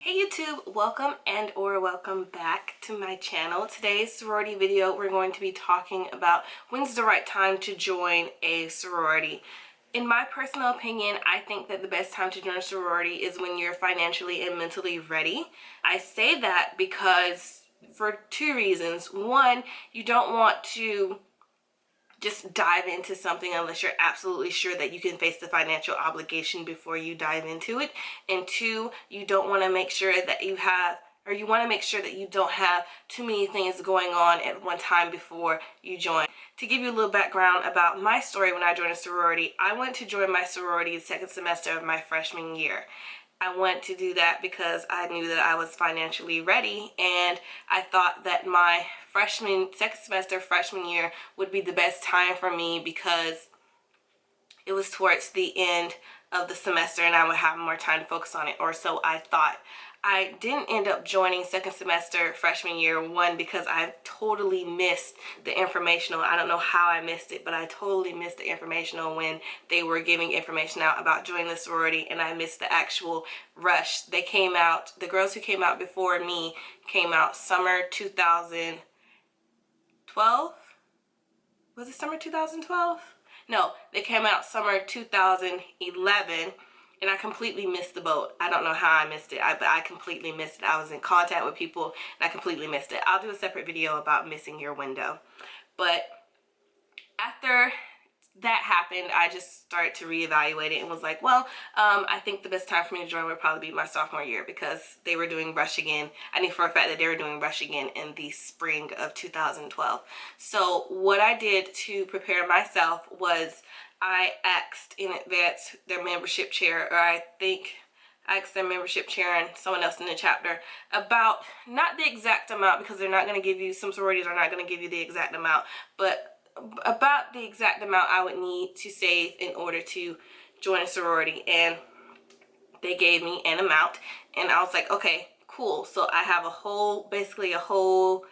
Hey YouTube, welcome welcome back to my channel. Today's sorority video, we're going to be talking about when's the right time to join a sorority. In my personal opinion, I think that the best time to join a sorority is when you're financially and mentally ready. I say that because for two reasons. One, you don't want to just dive into something unless you're absolutely sure that you can face the financial obligation before you dive into it. And two, you don't want to make sure that you have, or you want to make sure that you don't have too many things going on at one time before you join. To give you a little background about my story when I joined a sorority, I went to join my sorority the second semester of my freshman year. I wanted to do that because I knew that I was financially ready, and I thought that my second semester freshman year would be the best time for me because it was towards the end of the semester and I would have more time to focus on it, or so I thought. I didn't end up joining second semester freshman year, one, because I totally missed the informational. I don't know how I missed it, but I totally missed the informational when they were giving information out about joining the sorority, and I missed the actual rush. They came out, the girls who came out before me came out summer 2012. Was it summer 2012? No, they came out summer 2011, and I completely missed the boat. I don't know how I missed it, but I completely missed it. I was in contact with people, and I completely missed it. I'll do a separate video about missing your window. But after that happened, I just started to reevaluate it and was like, well, I think the best time for me to join would probably be my sophomore year, because they were doing rush again. I knew for a fact that they were doing rush again in the spring of 2012. So what I did to prepare myself was I asked in advance their membership chair, or I think I asked their membership chair and someone else in the chapter about, not the exact amount, because they're not going to give you, some sororities are not going to give you the exact amount, but about the exact amount I would need to save in order to join a sorority. And they gave me an amount, and I was like, okay, cool. So I have basically a whole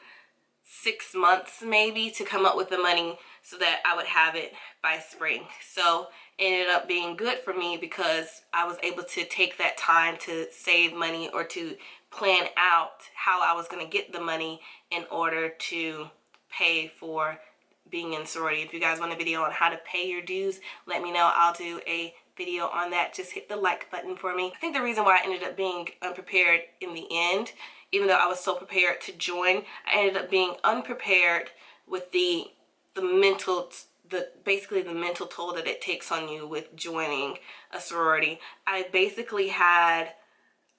6 months maybe to come up with the money so that I would have it by spring. So it ended up being good for me because I was able to take that time to save money, or to plan out how I was going to get the money in order to pay for being in sorority. If you guys want a video on how to pay your dues, let me know. I'll do a video on that. Just hit the like button for me. I think the reason why I ended up being unprepared in the end, even though I was so prepared to join, I ended up being unprepared with basically the mental toll that it takes on you with joining a sorority. I basically had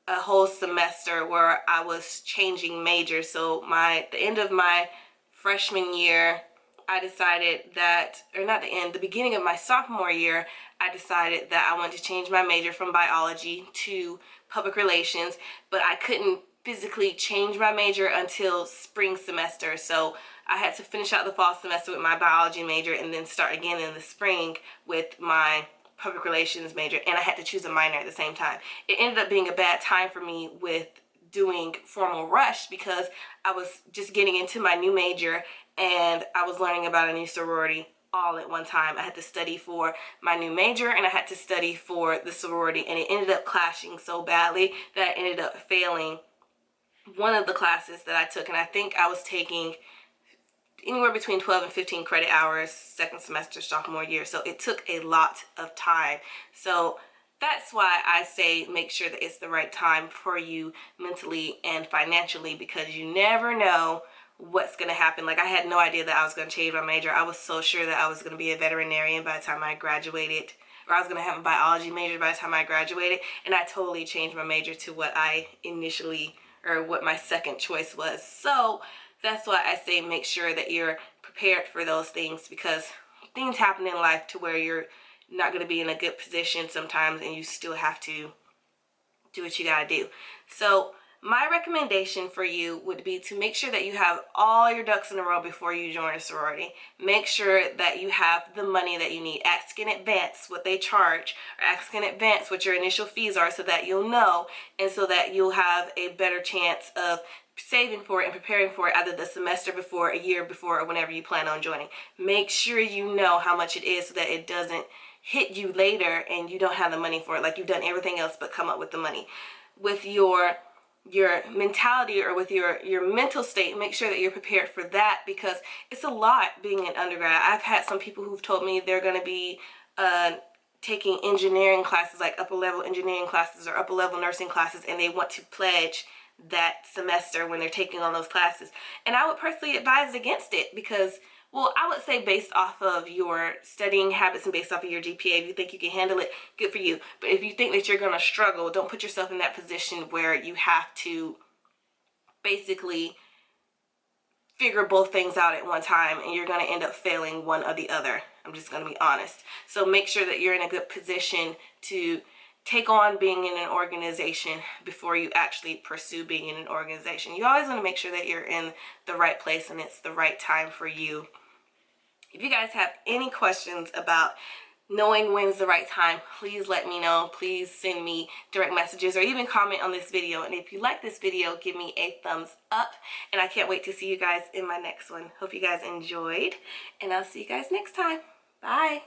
a whole semester where I was changing majors. So the end of my freshman year, I decided that, or not the end, the beginning of my sophomore year, I decided that I wanted to change my major from biology to public relations, but I couldn't physically change my major until spring semester. So I had to finish out the fall semester with my biology major and then start again in the spring with my public relations major, and I had to choose a minor at the same time. It ended up being a bad time for me with doing formal rush because I was just getting into my new major and I was learning about a new sorority all at one time. I had to study for my new major and I had to study for the sorority, and it ended up clashing so badly that I ended up failing one of the classes that I took. And I think I was taking anywhere between 12 and 15 credit hours second semester sophomore year, so it took a lot of time. So that's why I say make sure that it's the right time for you mentally and financially, because you never know what's going to happen. Like, I had no idea that I was going to change my major. I was so sure that I was going to be a veterinarian by the time I graduated, or I was going to have a biology major by the time I graduated, and I totally changed my major to what what my second choice was. So that's why I say make sure that you're prepared for those things, because things happen in life to where you're not going to be in a good position sometimes, and you still have to do what you got to do. So my recommendation for you would be to make sure that you have all your ducks in a row before you join a sorority. Make sure that you have the money that you need. Ask in advance what they charge, or ask in advance what your initial fees are, so that you'll know, and so that you'll have a better chance of saving for it and preparing for it either the semester before, a year before, or whenever you plan on joining. Make sure you know how much it is so that it doesn't hit you later and you don't have the money for it, like you've done everything else but come up with the money. With your your mentality or with your mental state, make sure that you're prepared for that, because it's a lot being an undergrad. I've had some people who've told me they're going to be taking engineering classes, like upper level engineering classes or upper level nursing classes, and they want to pledge that semester when they're taking on those classes. And I would personally advise against it, because, well, I would say based off of your studying habits and based off of your GPA, if you think you can handle it, good for you. But if you think that you're going to struggle, don't put yourself in that position where you have to basically figure both things out at one time and you're going to end up failing one or the other. I'm just going to be honest. So make sure that you're in a good position to take on being in an organization before you actually pursue being in an organization. You always want to make sure that you're in the right place and it's the right time for you. If you guys have any questions about knowing when's the right time, please let me know. Please send me direct messages or even comment on this video. And if you like this video, give me a thumbs up. And I can't wait to see you guys in my next one. Hope you guys enjoyed, and I'll see you guys next time. Bye.